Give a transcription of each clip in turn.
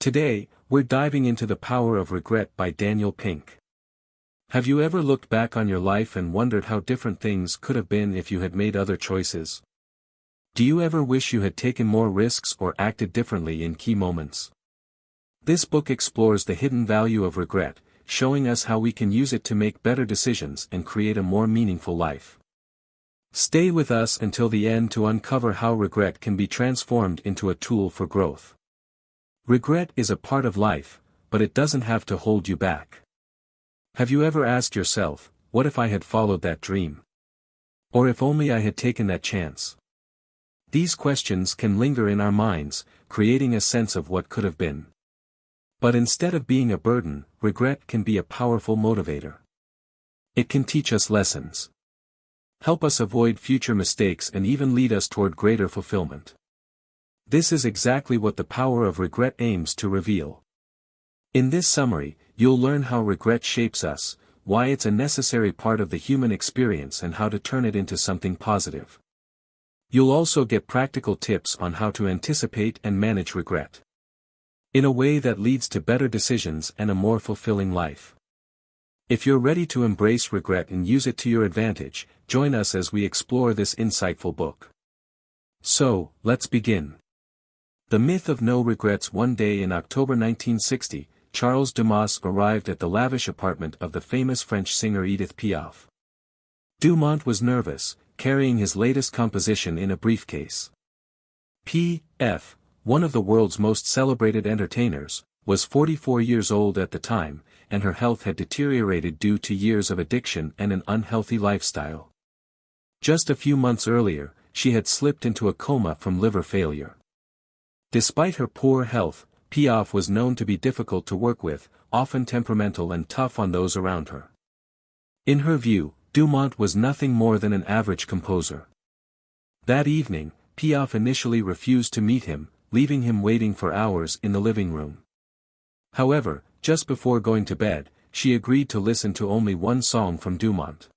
Today, we're diving into The Power of Regret by Daniel Pink. Have you ever looked back on your life and wondered how different things could have been if you had made other choices? Do you ever wish you had taken more risks or acted differently in key moments? This book explores the hidden value of regret, showing us how we can use it to make better decisions and create a more meaningful life. Stay with us until the end to uncover how regret can be transformed into a tool for growth. Regret is a part of life, but it doesn't have to hold you back. Have you ever asked yourself, what if I had followed that dream? Or if only I had taken that chance? These questions can linger in our minds, creating a sense of what could have been. But instead of being a burden, regret can be a powerful motivator. It can teach us lessons, help us avoid future mistakes, and even lead us toward greater fulfillment. This is exactly what The Power of Regret aims to reveal. In this summary, you'll learn how regret shapes us, why it's a necessary part of the human experience, and how to turn it into something positive. You'll also get practical tips on how to anticipate and manage regret in a way that leads to better decisions and a more fulfilling life. If you're ready to embrace regret and use it to your advantage, join us as we explore this insightful book. So, let's begin. The myth of no regrets. One day in October 1960, Charles Dumas arrived at the lavish apartment of the famous French singer Edith Piaf. Dumont was nervous, carrying his latest composition in a briefcase. P.F., one of the world's most celebrated entertainers, was 44 years old at the time, and her health had deteriorated due to years of addiction and an unhealthy lifestyle. Just a few months earlier, she had slipped into a coma from liver failure. Despite her poor health, Piaf was known to be difficult to work with, often temperamental and tough on those around her. In her view, Dumont was nothing more than an average composer. That evening, Piaf initially refused to meet him, leaving him waiting for hours in the living room. However, just before going to bed, she agreed to listen to only one song from Dumont.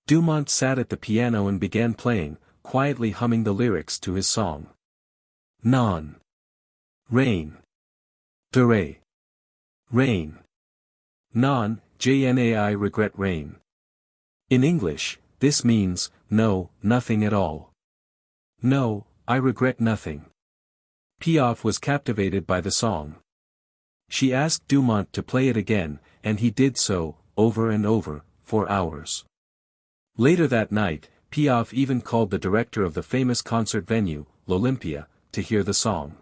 Dumont sat at the piano and began playing, quietly humming the lyrics to his song. Non. Rain. De re. Rain. Non, Jnai regret rain. In English, this means, no, nothing at all. No, I regret nothing. Piaf was captivated by the song. She asked Dumont to play it again, and he did so, over and over, for hours. Later that night, Piaf even called the director of the famous concert venue, l'Olympia, to hear the song.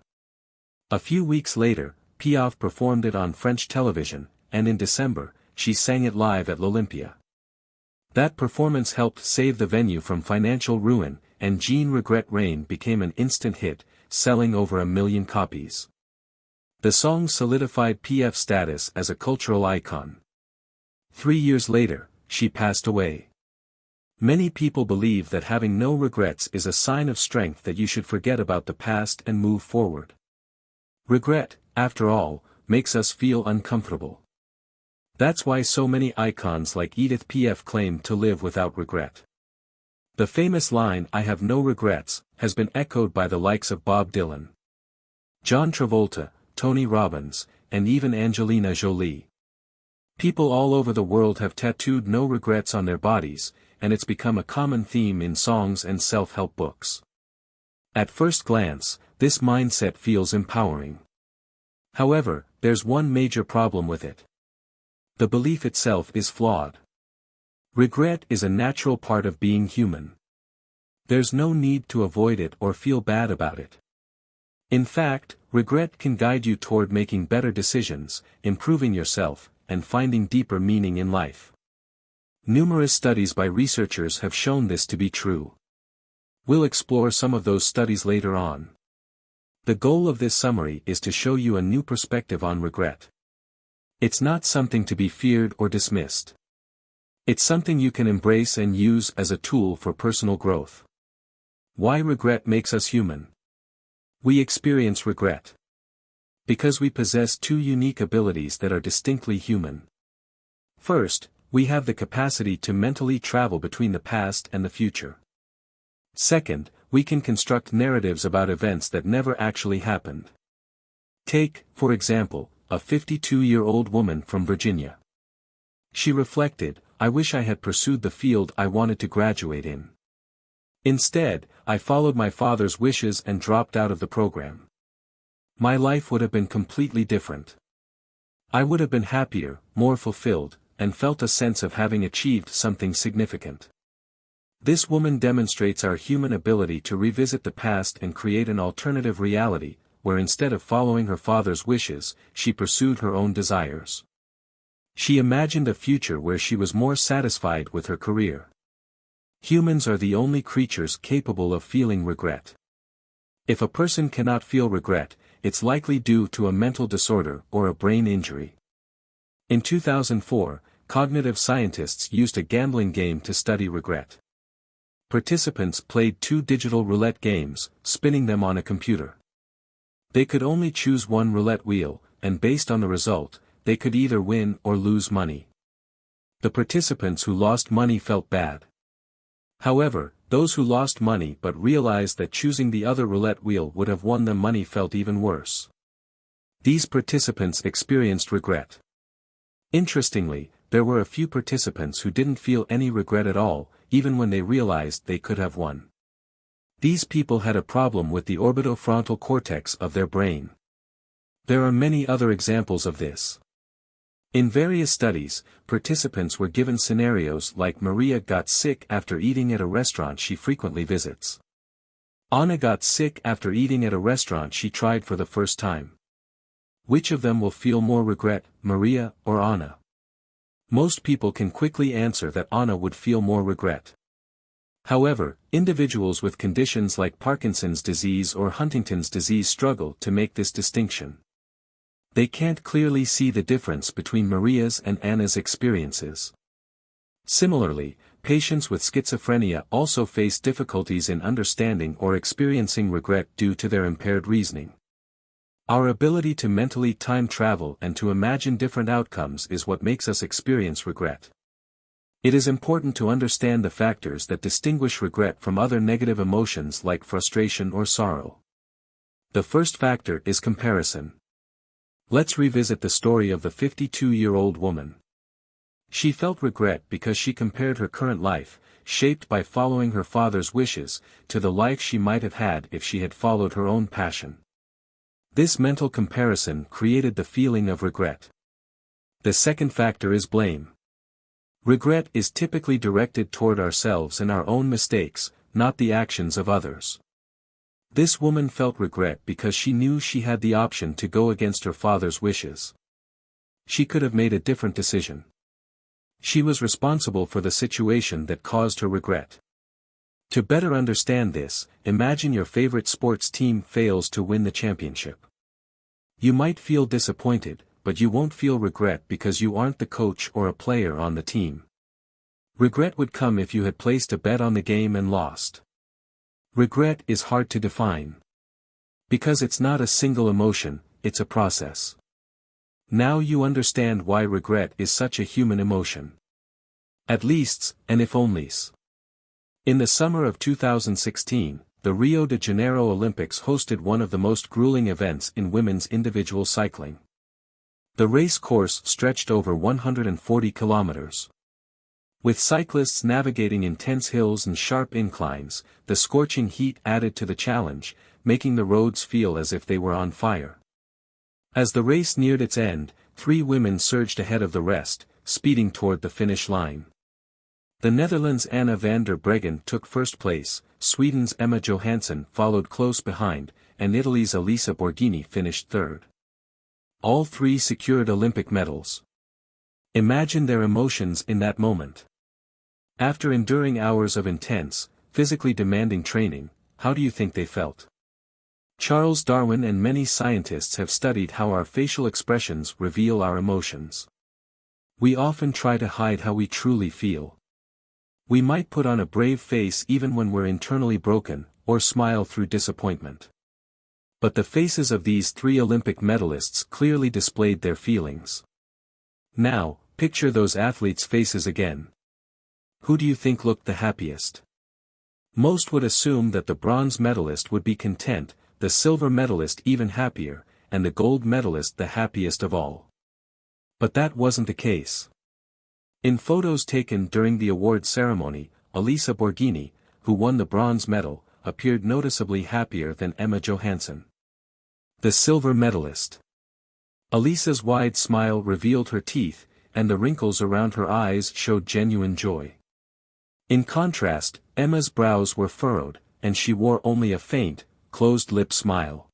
A few weeks later, Piaf performed it on French television, and in December, she sang it live at l'Olympia. That performance helped save the venue from financial ruin, and Jean Regret Rain became an instant hit, selling over 1 million copies. The song solidified Piaf's status as a cultural icon. 3 years later, she passed away. Many people believe that having no regrets is a sign of strength, that you should forget about the past and move forward. Regret, after all, makes us feel uncomfortable. That's why so many icons like Edith Piaf claim to live without regret. The famous line, "I have no regrets," has been echoed by the likes of Bob Dylan, John Travolta, Tony Robbins, and even Angelina Jolie. People all over the world have tattooed "no regrets" on their bodies, and it's become a common theme in songs and self-help books. At first glance, this mindset feels empowering. However, there's one major problem with it. The belief itself is flawed. Regret is a natural part of being human. There's no need to avoid it or feel bad about it. In fact, regret can guide you toward making better decisions, improving yourself, and finding deeper meaning in life. Numerous studies by researchers have shown this to be true. We'll explore some of those studies later on. The goal of this summary is to show you a new perspective on regret. It's not something to be feared or dismissed. It's something you can embrace and use as a tool for personal growth. Why regret makes us human? We experience regret because we possess two unique abilities that are distinctly human. First, we have the capacity to mentally travel between the past and the future. Second, we can construct narratives about events that never actually happened. Take, for example, a 52-year-old woman from Virginia. She reflected, "I wish I had pursued the field I wanted to graduate in. Instead, I followed my father's wishes and dropped out of the program. My life would have been completely different. I would have been happier, more fulfilled, and felt a sense of having achieved something significant." This woman demonstrates our human ability to revisit the past and create an alternative reality, where instead of following her father's wishes, she pursued her own desires. She imagined a future where she was more satisfied with her career. Humans are the only creatures capable of feeling regret. If a person cannot feel regret, it's likely due to a mental disorder or a brain injury. In 2004, cognitive scientists used a gambling game to study regret. Participants played 2 digital roulette games, spinning them on a computer. They could only choose one roulette wheel, and based on the result, they could either win or lose money. The participants who lost money felt bad. However, those who lost money but realized that choosing the other roulette wheel would have won them money felt even worse. These participants experienced regret. Interestingly, there were a few participants who didn't feel any regret at all, even when they realized they could have won. These people had a problem with the orbitofrontal cortex of their brain. There are many other examples of this. In various studies, participants were given scenarios like Maria got sick after eating at a restaurant she frequently visits. Anna got sick after eating at a restaurant she tried for the first time. Which of them will feel more regret, Maria or Anna? Most people can quickly answer that Anna would feel more regret. However, individuals with conditions like Parkinson's disease or Huntington's disease struggle to make this distinction. They can't clearly see the difference between Maria's and Anna's experiences. Similarly, patients with schizophrenia also face difficulties in understanding or experiencing regret due to their impaired reasoning. Our ability to mentally time travel and to imagine different outcomes is what makes us experience regret. It is important to understand the factors that distinguish regret from other negative emotions like frustration or sorrow. The first factor is comparison. Let's revisit the story of the 52-year-old woman. She felt regret because she compared her current life, shaped by following her father's wishes, to the life she might have had if she had followed her own passion. This mental comparison created the feeling of regret. The second factor is blame. Regret is typically directed toward ourselves and our own mistakes, not the actions of others. This woman felt regret because she knew she had the option to go against her father's wishes. She could have made a different decision. She was responsible for the situation that caused her regret. To better understand this, imagine your favorite sports team fails to win the championship. You might feel disappointed, but you won't feel regret because you aren't the coach or a player on the team. Regret would come if you had placed a bet on the game and lost. Regret is hard to define. Because it's not a single emotion, it's a process. Now you understand why regret is such a human emotion. At least, and if onlys. In the summer of 2016, the Rio de Janeiro Olympics hosted one of the most grueling events in women's individual cycling. The race course stretched over 140 kilometers. With cyclists navigating intense hills and sharp inclines, the scorching heat added to the challenge, making the roads feel as if they were on fire. As the race neared its end, 3 women surged ahead of the rest, speeding toward the finish line. The Netherlands' Anna van der Breggen took first place, Sweden's Emma Johansson followed close behind, and Italy's Elisa Borghini finished third. All 3 secured Olympic medals. Imagine their emotions in that moment. After enduring hours of intense, physically demanding training, how do you think they felt? Charles Darwin and many scientists have studied how our facial expressions reveal our emotions. We often try to hide how we truly feel. We might put on a brave face even when we're internally broken, or smile through disappointment. But the faces of these 3 Olympic medalists clearly displayed their feelings. Now, picture those athletes' faces again. Who do you think looked the happiest? Most would assume that the bronze medalist would be content, the silver medalist even happier, and the gold medalist the happiest of all. But that wasn't the case. In photos taken during the award ceremony, Elisa Borghini, who won the bronze medal, appeared noticeably happier than Emma Johansson, the silver medalist. Elisa's wide smile revealed her teeth, and the wrinkles around her eyes showed genuine joy. In contrast, Emma's brows were furrowed, and she wore only a faint, closed-lip smile.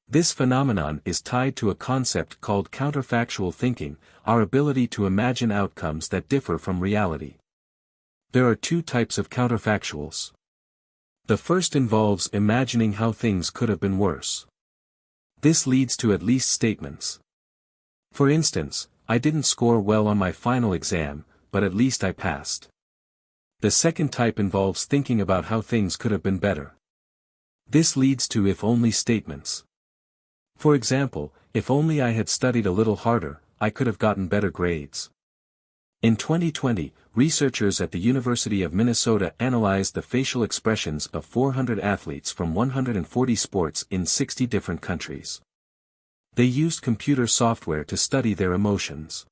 This phenomenon is tied to a concept called counterfactual thinking, our ability to imagine outcomes that differ from reality. There are two types of counterfactuals. The first involves imagining how things could have been worse. This leads to at least statements. For instance, I didn't score well on my final exam, but at least I passed. The second type involves thinking about how things could have been better. This leads to if-only statements. For example, if only I had studied a little harder, I could have gotten better grades. In 2020, researchers at the University of Minnesota analyzed the facial expressions of 400 athletes from 140 sports in 60 different countries. They used computer software to study their emotions.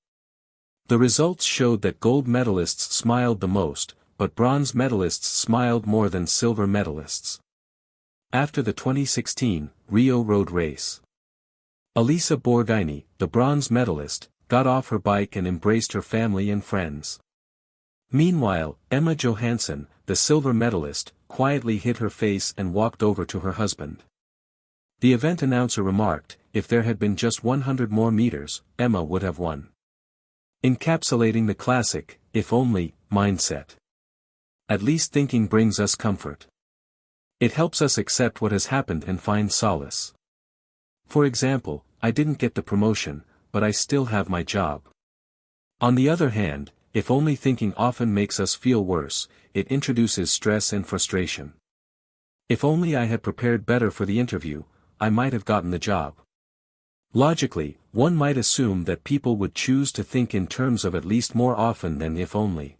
The results showed that gold medalists smiled the most, but bronze medalists smiled more than silver medalists. After the 2016 Rio Road Race, Elisa Borghini, the bronze medalist, got off her bike and embraced her family and friends. Meanwhile, Emma Johansson, the silver medalist, quietly hid her face and walked over to her husband. The event announcer remarked, "If there had been just 100 more meters, Emma would have won." Encapsulating the classic, if only, mindset. At least thinking brings us comfort. It helps us accept what has happened and find solace. For example, I didn't get the promotion, but I still have my job. On the other hand, if only thinking often makes us feel worse, it introduces stress and frustration. If only I had prepared better for the interview, I might have gotten the job. Logically, one might assume that people would choose to think in terms of at least more often than if only.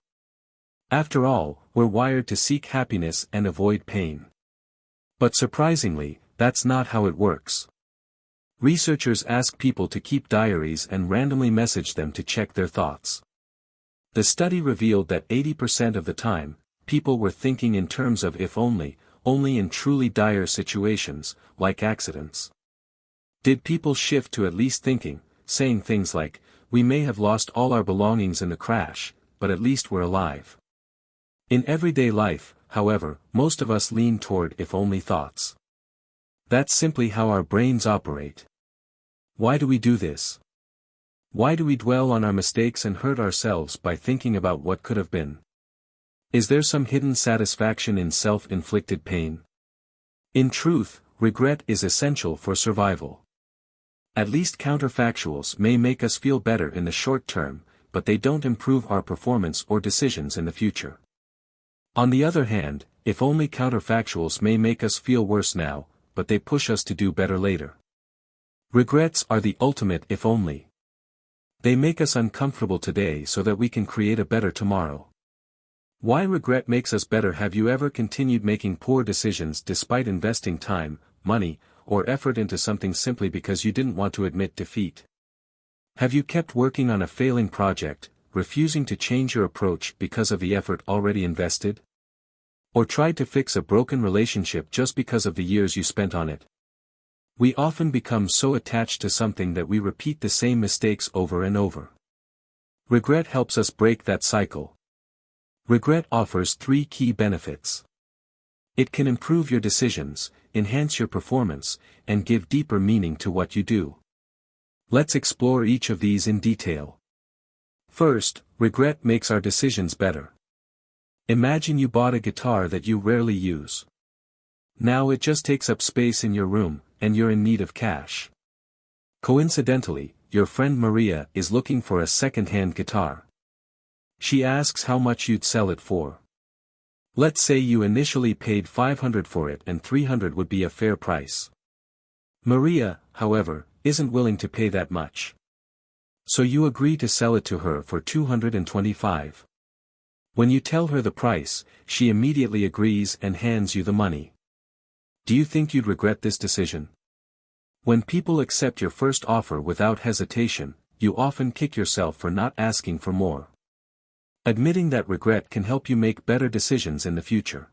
After all, we're wired to seek happiness and avoid pain. But surprisingly, that's not how it works. Researchers ask people to keep diaries and randomly message them to check their thoughts. The study revealed that 80% of the time, people were thinking in terms of if only in truly dire situations, like accidents. Did people shift to at least thinking, saying things like, "We may have lost all our belongings in the crash, but at least we're alive"? In everyday life, however, most of us lean toward if-only thoughts. That's simply how our brains operate. Why do we do this? Why do we dwell on our mistakes and hurt ourselves by thinking about what could have been? Is there some hidden satisfaction in self-inflicted pain? In truth, regret is essential for survival. At least counterfactuals may make us feel better in the short term, but they don't improve our performance or decisions in the future. On the other hand, if only counterfactuals may make us feel worse now, but they push us to do better later. Regrets are the ultimate if only. They make us uncomfortable today so that we can create a better tomorrow. Why regret makes us better? Have you ever continued making poor decisions despite investing time, money, or effort into something simply because you didn't want to admit defeat? Have you kept working on a failing project, refusing to change your approach because of the effort already invested? Or tried to fix a broken relationship just because of the years you spent on it? We often become so attached to something that we repeat the same mistakes over and over. Regret helps us break that cycle. Regret offers 3 key benefits. It can improve your decisions, enhance your performance, and give deeper meaning to what you do. Let's explore each of these in detail. First, regret makes our decisions better. Imagine you bought a guitar that you rarely use. Now it just takes up space in your room, and you're in need of cash. Coincidentally, your friend Maria is looking for a second-hand guitar. She asks how much you'd sell it for. Let's say you initially paid $500 for it and $300 would be a fair price. Maria, however, isn't willing to pay that much. So you agree to sell it to her for $225. When you tell her the price, she immediately agrees and hands you the money. Do you think you'd regret this decision? When people accept your first offer without hesitation, you often kick yourself for not asking for more. Admitting that regret can help you make better decisions in the future.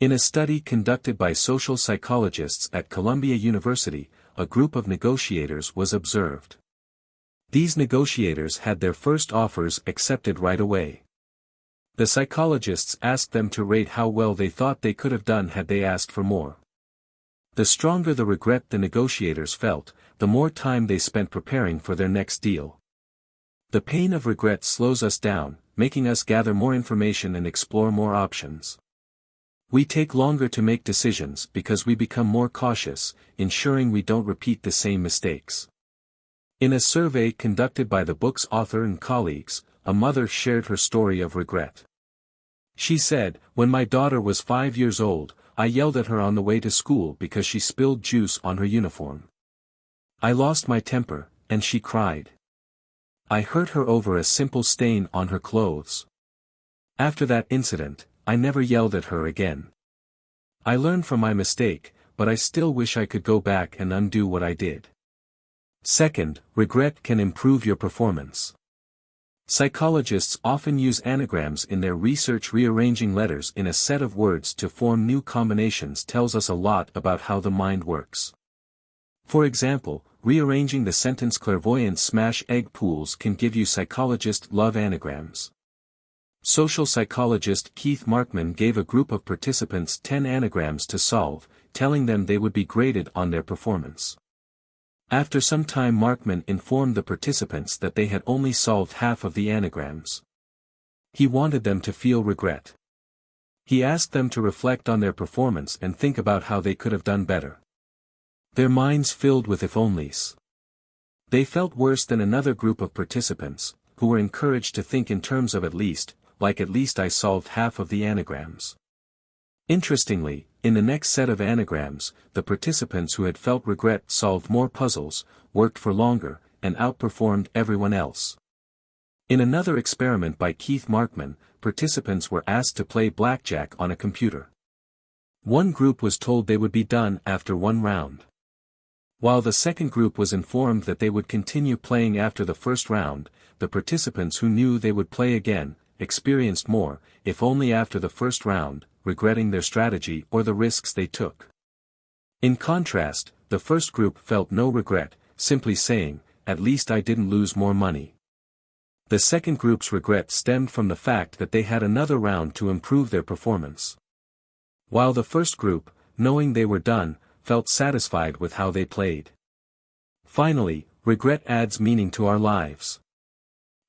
In a study conducted by social psychologists at Columbia University, a group of negotiators was observed. These negotiators had their first offers accepted right away. The psychologists asked them to rate how well they thought they could have done had they asked for more. The stronger the regret the negotiators felt, the more time they spent preparing for their next deal. The pain of regret slows us down, making us gather more information and explore more options. We take longer to make decisions because we become more cautious, ensuring we don't repeat the same mistakes. In a survey conducted by the book's author and colleagues, a mother shared her story of regret. She said, "When my daughter was 5 years old, I yelled at her on the way to school because she spilled juice on her uniform. I lost my temper, and she cried. I hurt her over a simple stain on her clothes. After that incident, I never yelled at her again. I learned from my mistake, but I still wish I could go back and undo what I did." Second, regret can improve your performance. Psychologists often use anagrams in their research. Rearranging letters in a set of words to form new combinations tells us a lot about how the mind works. For example, rearranging the sentence "clairvoyant smash egg pools" can give you psychologist love anagrams. Social psychologist Keith Markman gave a group of participants 10 anagrams to solve, telling them they would be graded on their performance. After some time, Markman informed the participants that they had only solved half of the anagrams. He wanted them to feel regret. He asked them to reflect on their performance and think about how they could have done better. Their minds filled with if-onlys. They felt worse than another group of participants, who were encouraged to think in terms of at least I solved half of the anagrams. Interestingly, in the next set of anagrams, the participants who had felt regret solved more puzzles, worked for longer, and outperformed everyone else. In another experiment by Keith Markman, participants were asked to play blackjack on a computer. One group was told they would be done after one round, while the second group was informed that they would continue playing after the first round. The participants who knew they would play again experienced more, if only after the first round, regretting their strategy or the risks they took. In contrast, the first group felt no regret, simply saying, "At least I didn't lose more money." The second group's regret stemmed from the fact that they had another round to improve their performance, while the first group, knowing they were done, felt satisfied with how they played. Finally, regret adds meaning to our lives.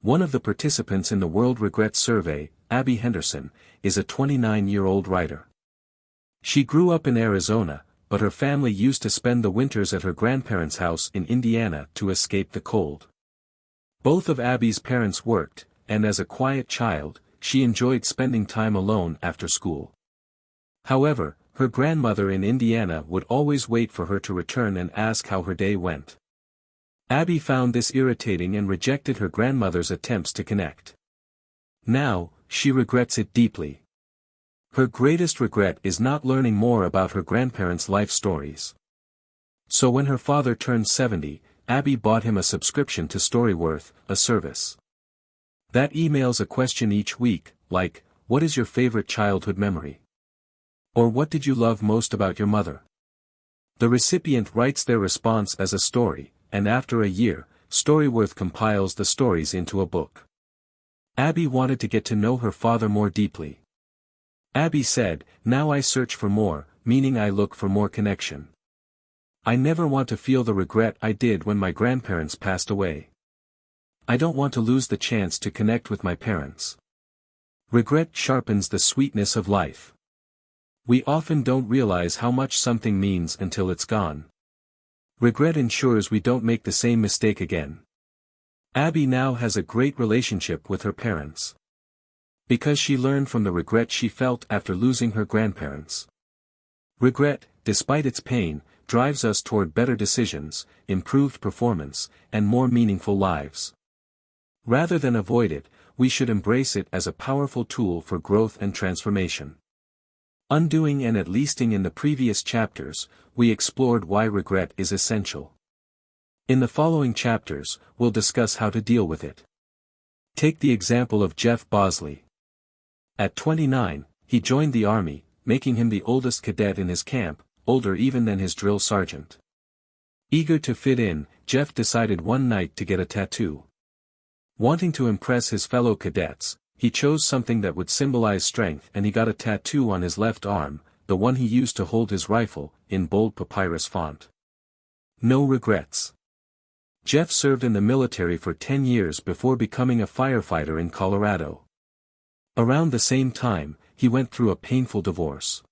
One of the participants in the World Regret Survey, Abby Henderson, is a 29-year-old writer. She grew up in Arizona, but her family used to spend the winters at her grandparents' house in Indiana to escape the cold. Both of Abby's parents worked, and as a quiet child, she enjoyed spending time alone after school. However, her grandmother in Indiana would always wait for her to return and ask how her day went. Abby found this irritating and rejected her grandmother's attempts to connect. Now, she regrets it deeply. Her greatest regret is not learning more about her grandparents' life stories. So when her father turned 70, Abby bought him a subscription to Storyworth, a service that emails a question each week, like, "What is your favorite childhood memory?" Or "What did you love most about your mother?" The recipient writes their response as a story, and after a year, Storyworth compiles the stories into a book. Abby wanted to get to know her father more deeply. Abby said, "Now I search for more, meaning I look for more connection. I never want to feel the regret I did when my grandparents passed away. I don't want to lose the chance to connect with my parents." Regret sharpens the sweetness of life. We often don't realize how much something means until it's gone. Regret ensures we don't make the same mistake again. Abby now has a great relationship with her parents, because she learned from the regret she felt after losing her grandparents. Regret, despite its pain, drives us toward better decisions, improved performance, and more meaningful lives. Rather than avoid it, we should embrace it as a powerful tool for growth and transformation. Undoing and at leasting. In the previous chapters, we explored why regret is essential. In the following chapters, we'll discuss how to deal with it. Take the example of Jeff Bosley. At 29, he joined the army, making him the oldest cadet in his camp, older even than his drill sergeant. Eager to fit in, Jeff decided one night to get a tattoo. Wanting to impress his fellow cadets, he chose something that would symbolize strength, and he got a tattoo on his left arm, the one he used to hold his rifle, in bold papyrus font. No regrets. Jeff served in the military for 10 years before becoming a firefighter in Colorado. Around the same time, he went through a painful divorce.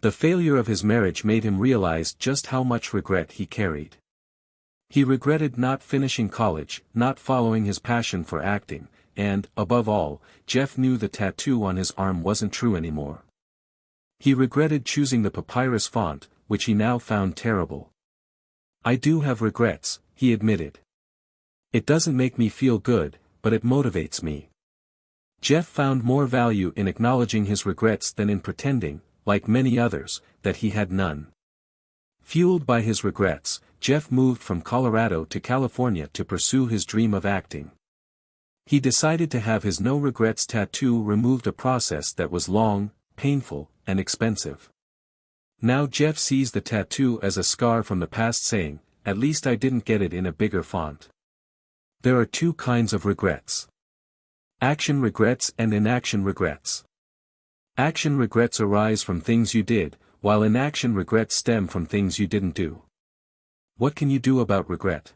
The failure of his marriage made him realize just how much regret he carried. He regretted not finishing college, not following his passion for acting, and, above all, Jeff knew the tattoo on his arm wasn't true anymore. He regretted choosing the papyrus font, which he now found terrible. "I do have regrets," he admitted. "It doesn't make me feel good, but it motivates me." Jeff found more value in acknowledging his regrets than in pretending, like many others, that he had none. Fueled by his regrets, Jeff moved from Colorado to California to pursue his dream of acting. He decided to have his no regrets tattoo removed, a process that was long, painful, and expensive. Now Jeff sees the tattoo as a scar from the past, saying, "At least I didn't get it in a bigger font." There are two kinds of regrets: action regrets and inaction regrets. Action regrets arise from things you did, while inaction regrets stem from things you didn't do. What can you do about regret?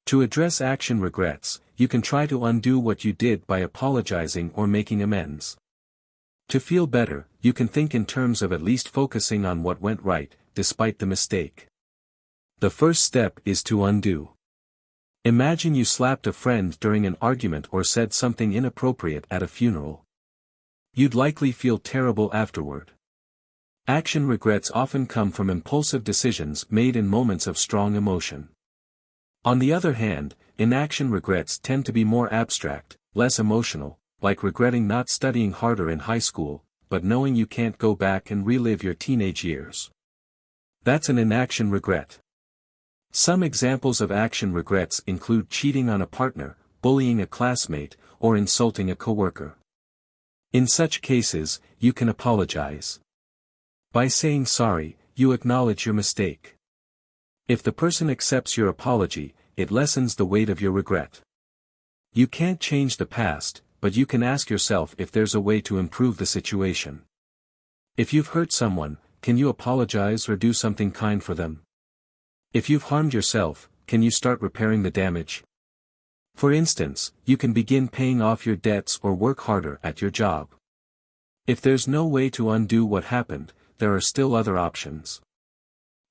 To address action regrets, you can try to undo what you did by apologizing or making amends. To feel better, you can think in terms of at least focusing on what went right, despite the mistake. The first step is to undo. Imagine you slapped a friend during an argument or said something inappropriate at a funeral. You'd likely feel terrible afterward. Action regrets often come from impulsive decisions made in moments of strong emotion. On the other hand, inaction regrets tend to be more abstract, less emotional, like regretting not studying harder in high school, but knowing you can't go back and relive your teenage years. That's an inaction regret. Some examples of action regrets include cheating on a partner, bullying a classmate, or insulting a coworker. In such cases, you can apologize. By saying sorry, you acknowledge your mistake. If the person accepts your apology, it lessens the weight of your regret. You can't change the past, but you can ask yourself if there's a way to improve the situation. If you've hurt someone, can you apologize or do something kind for them? If you've harmed yourself, can you start repairing the damage? For instance, you can begin paying off your debts or work harder at your job. If there's no way to undo what happened, there are still other options.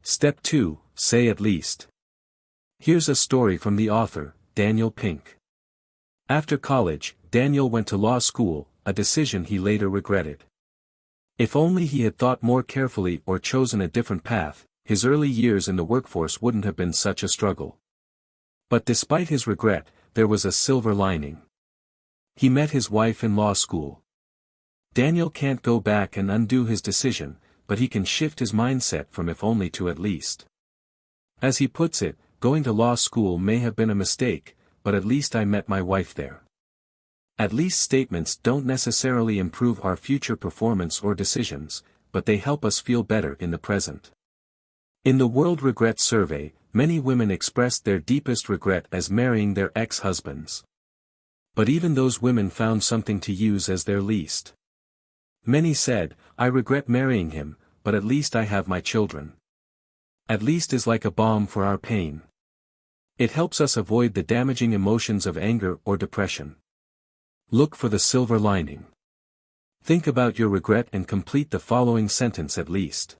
Step 2, say at least. Here's a story from the author, Daniel Pink. After college, Daniel went to law school, a decision he later regretted. If only he had thought more carefully or chosen a different path, his early years in the workforce wouldn't have been such a struggle. But despite his regret, there was a silver lining. He met his wife in law school. Daniel can't go back and undo his decision, but he can shift his mindset from if only to at least. As he puts it, going to law school may have been a mistake, but at least I met my wife there. At least statements don't necessarily improve our future performance or decisions, but they help us feel better in the present. In the World Regret Survey, many women expressed their deepest regret as marrying their ex-husbands. But even those women found something to use as their least. Many said, "I regret marrying him, but at least I have my children." At least is like a balm for our pain. It helps us avoid the damaging emotions of anger or depression. Look for the silver lining. Think about your regret and complete the following sentence at least.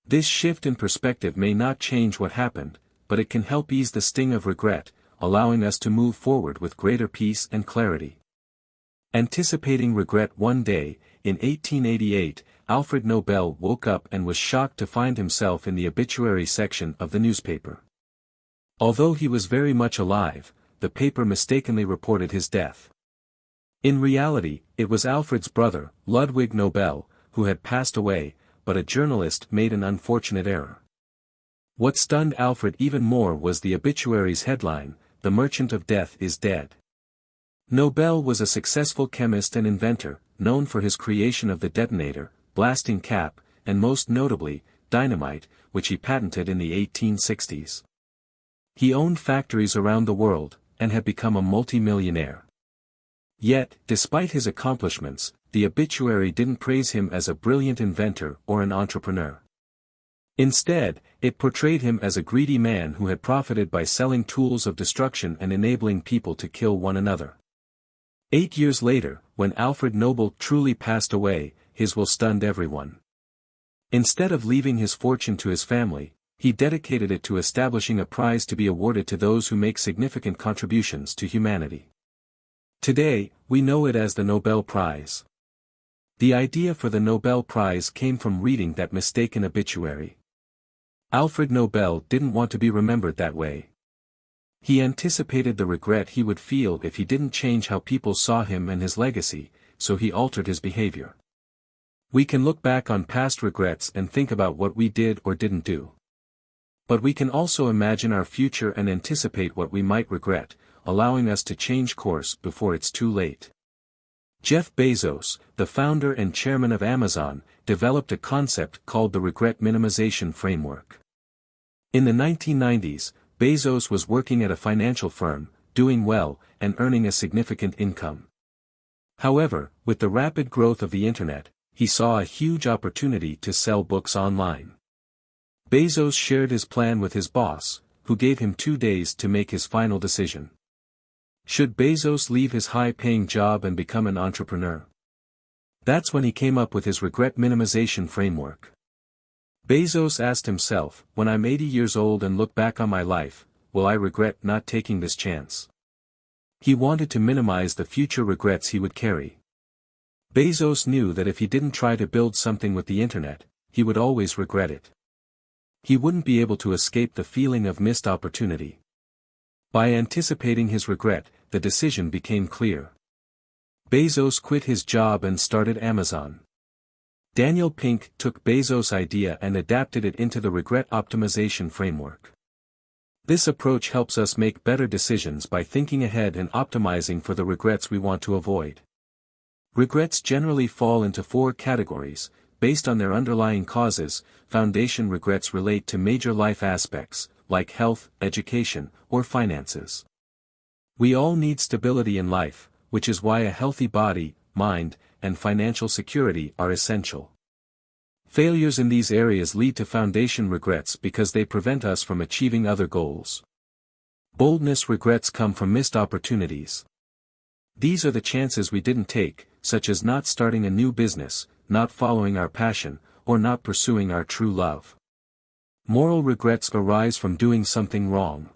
This shift in perspective may not change what happened, but it can help ease the sting of regret, allowing us to move forward with greater peace and clarity. Anticipating regret. One day, in 1888, Alfred Nobel woke up and was shocked to find himself in the obituary section of the newspaper. Although he was very much alive, the paper mistakenly reported his death. In reality, it was Alfred's brother, Ludwig Nobel, who had passed away, but a journalist made an unfortunate error. What stunned Alfred even more was the obituary's headline, "The Merchant of Death is Dead." Nobel was a successful chemist and inventor, known for his creation of the detonator, blasting cap, and most notably, dynamite, which he patented in the 1860s. He owned factories around the world, and had become a multi-millionaire. Yet, despite his accomplishments, the obituary didn't praise him as a brilliant inventor or an entrepreneur. Instead, it portrayed him as a greedy man who had profited by selling tools of destruction and enabling people to kill one another. 8 years later, when Alfred Nobel truly passed away, his will stunned everyone. Instead of leaving his fortune to his family, he dedicated it to establishing a prize to be awarded to those who make significant contributions to humanity. Today, we know it as the Nobel Prize. The idea for the Nobel Prize came from reading that mistaken obituary. Alfred Nobel didn't want to be remembered that way. He anticipated the regret he would feel if he didn't change how people saw him and his legacy, so he altered his behavior. We can look back on past regrets and think about what we did or didn't do. But we can also imagine our future and anticipate what we might regret, allowing us to change course before it's too late. Jeff Bezos, the founder and chairman of Amazon, developed a concept called the regret minimization framework. In the 1990s, Bezos was working at a financial firm, doing well, and earning a significant income. However, with the rapid growth of the internet, he saw a huge opportunity to sell books online. Bezos shared his plan with his boss, who gave him 2 days to make his final decision. Should Bezos leave his high-paying job and become an entrepreneur? That's when he came up with his regret minimization framework. Bezos asked himself, "When I'm 80 years old and look back on my life, will I regret not taking this chance?" He wanted to minimize the future regrets he would carry. Bezos knew that if he didn't try to build something with the internet, he would always regret it. He wouldn't be able to escape the feeling of missed opportunity. By anticipating his regret, the decision became clear. Bezos quit his job and started Amazon. Daniel Pink took Bezos' idea and adapted it into the regret optimization framework. This approach helps us make better decisions by thinking ahead and optimizing for the regrets we want to avoid. Regrets generally fall into 4 categories, based on their underlying causes. Foundation regrets relate to major life aspects, like health, education, or finances. We all need stability in life, which is why a healthy body, mind, and financial security are essential. Failures in these areas lead to foundation regrets because they prevent us from achieving other goals. Boldness regrets come from missed opportunities. These are the chances we didn't take, such as not starting a new business, not following our passion, or not pursuing our true love. Moral regrets arise from doing something wrong.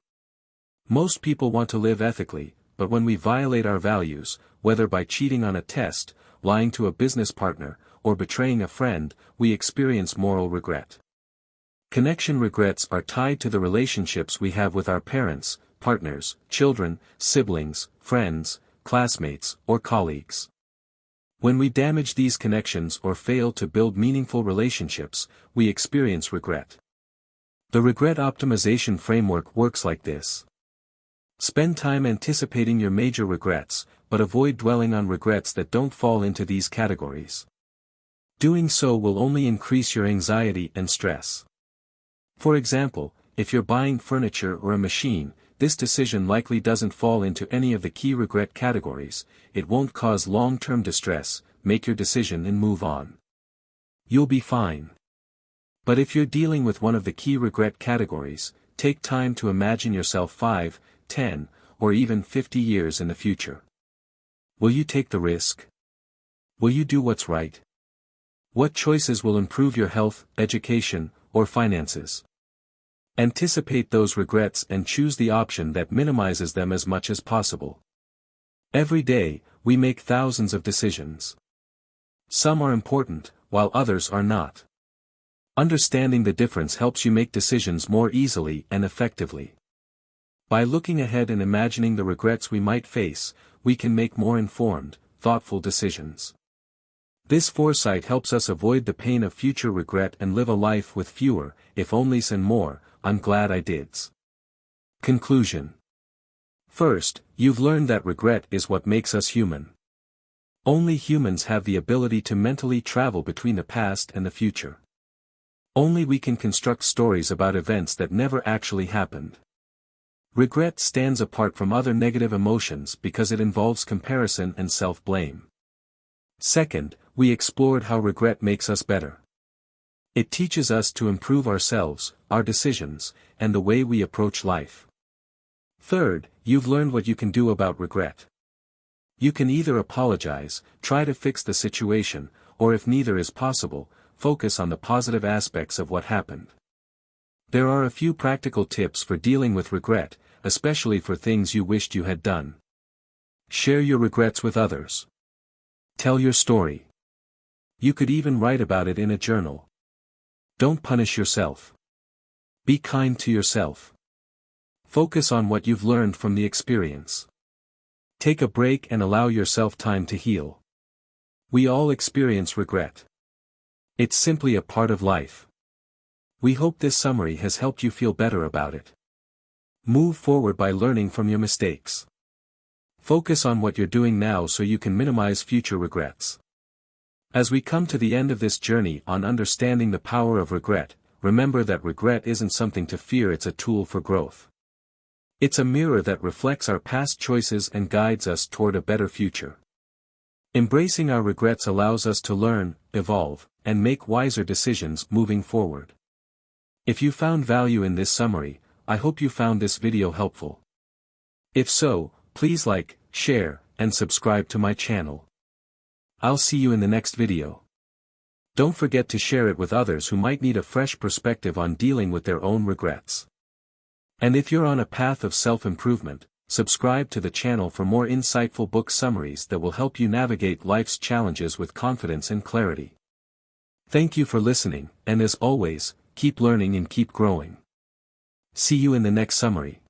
Most people want to live ethically, but when we violate our values, whether by cheating on a test, lying to a business partner, or betraying a friend, we experience moral regret. Connection regrets are tied to the relationships we have with our parents, partners, children, siblings, friends, classmates, or colleagues. When we damage these connections or fail to build meaningful relationships, we experience regret. The regret optimization framework works like this. Spend time anticipating your major regrets, but avoid dwelling on regrets that don't fall into these categories. Doing so will only increase your anxiety and stress. For example, if you're buying furniture or a machine, this decision likely doesn't fall into any of the key regret categories. It won't cause long-term distress. Make your decision and move on. You'll be fine. But if you're dealing with one of the key regret categories, take time to imagine yourself 5, 10, or even 50 years in the future. Will you take the risk? Will you do what's right? What choices will improve your health, education, or finances? Anticipate those regrets and choose the option that minimizes them as much as possible. Every day, we make thousands of decisions. Some are important, while others are not. Understanding the difference helps you make decisions more easily and effectively. By looking ahead and imagining the regrets we might face, we can make more informed, thoughtful decisions. This foresight helps us avoid the pain of future regret and live a life with fewer, if onlys and more, I'm glad I dids. Conclusion. First, you've learned that regret is what makes us human. Only humans have the ability to mentally travel between the past and the future. Only we can construct stories about events that never actually happened. Regret stands apart from other negative emotions because it involves comparison and self-blame. Second, we explored how regret makes us better. It teaches us to improve ourselves, our decisions, and the way we approach life. Third, you've learned what you can do about regret. You can either apologize, try to fix the situation, or if neither is possible, focus on the positive aspects of what happened. There are a few practical tips for dealing with regret, especially for things you wished you had done. Share your regrets with others. Tell your story. You could even write about it in a journal. Don't punish yourself. Be kind to yourself. Focus on what you've learned from the experience. Take a break and allow yourself time to heal. We all experience regret. It's simply a part of life. We hope this summary has helped you feel better about it. Move forward by learning from your mistakes. Focus on what you're doing now so you can minimize future regrets. As we come to the end of this journey on understanding the power of regret, remember that regret isn't something to fear, it's a tool for growth. It's a mirror that reflects our past choices and guides us toward a better future. Embracing our regrets allows us to learn, evolve, and make wiser decisions moving forward. If you found value in this summary, I hope you found this video helpful. If so, please like, share, and subscribe to my channel. I'll see you in the next video. Don't forget to share it with others who might need a fresh perspective on dealing with their own regrets. And if you're on a path of self-improvement, subscribe to the channel for more insightful book summaries that will help you navigate life's challenges with confidence and clarity. Thank you for listening, and as always, keep learning and keep growing. See you in the next summary.